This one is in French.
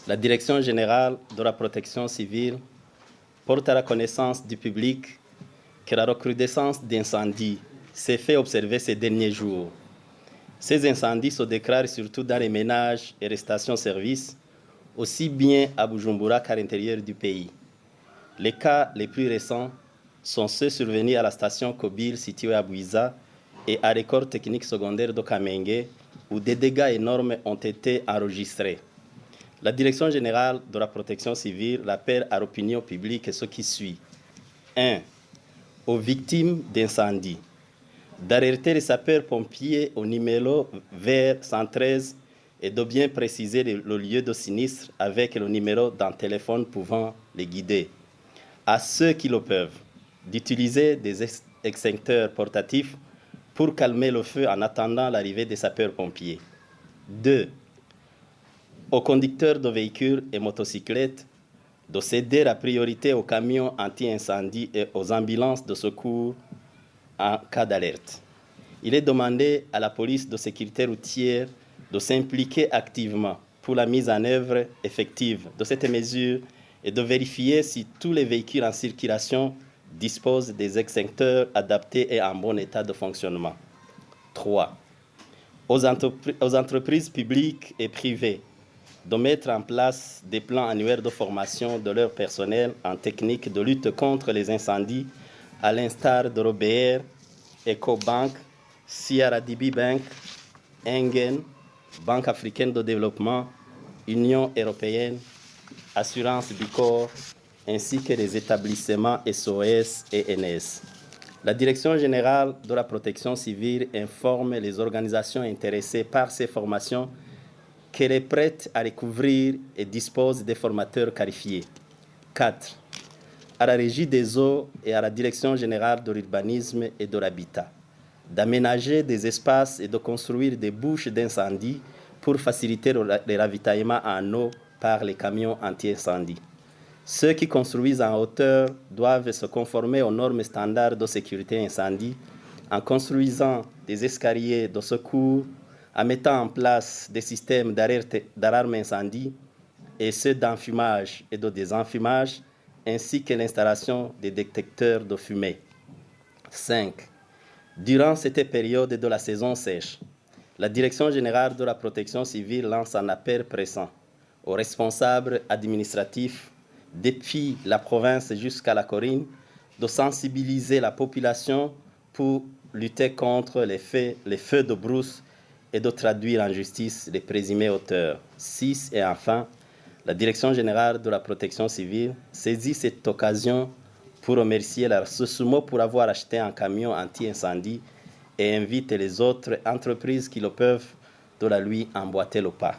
La Direction générale de la protection civile porte à la connaissance du public que la recrudescence d'incendies s'est fait observer ces derniers jours. Ces incendies se déclarent surtout dans les ménages et les stations-service, aussi bien à Bujumbura qu'à l'intérieur du pays. Les cas les plus récents sont ceux survenus à la station Kobil située à Buiza et à l'école technique secondaire de Kamenge, où des dégâts énormes ont été enregistrés. La Direction générale de la protection civile rappelle à l'opinion publique ce qui suit. 1. Aux victimes d'incendies, d'alerter les sapeurs-pompiers au numéro vert 113 et de bien préciser le lieu de sinistre avec le numéro d'un téléphone pouvant les guider. À ceux qui le peuvent, d'utiliser des extincteurs portatifs pour calmer le feu en attendant l'arrivée des sapeurs-pompiers. 2. Aux conducteurs de véhicules et motocyclettes de céder la priorité aux camions anti-incendie et aux ambulances de secours en cas d'alerte. Il est demandé à la police de sécurité routière de s'impliquer activement pour la mise en œuvre effective de cette mesure et de vérifier si tous les véhicules en circulation disposent des extincteurs adaptés et en bon état de fonctionnement. 3. Aux entreprises publiques et privées de mettre en place des plans annuels de formation de leur personnel en technique de lutte contre les incendies, à l'instar de Robert, EcoBank, CRDB Bank, Engen, Banque africaine de développement, Union européenne, Assurance Bicor, ainsi que les établissements SOS et NS. La Direction générale de la protection civile informe les organisations intéressées par ces formations qu'elle est prête à les couvrir et dispose des formateurs qualifiés. 4. À la Régie des eaux et à la Direction générale de l'urbanisme et de l'habitat d'aménager des espaces et de construire des bouches d'incendie pour faciliter le ravitaillement en eau par les camions anti-incendie. Ceux qui construisent en hauteur doivent se conformer aux normes standards de sécurité incendie en construisant des escaliers de secours, en mettant en place des systèmes d'alarme incendie et ceux d'enfumage et de désenfumage, ainsi que l'installation des détecteurs de fumée. 5. Durant cette période de la saison sèche, la Direction générale de la protection civile lance un appel pressant aux responsables administratifs, depuis la province jusqu'à la colline, de sensibiliser la population pour lutter contre les feux de brousse et de traduire en justice les présumés auteurs. 6. Et enfin, la Direction générale de la protection civile saisit cette occasion pour remercier la SOSUMO pour avoir acheté un camion anti-incendie et invite les autres entreprises qui le peuvent de la lui emboîter le pas.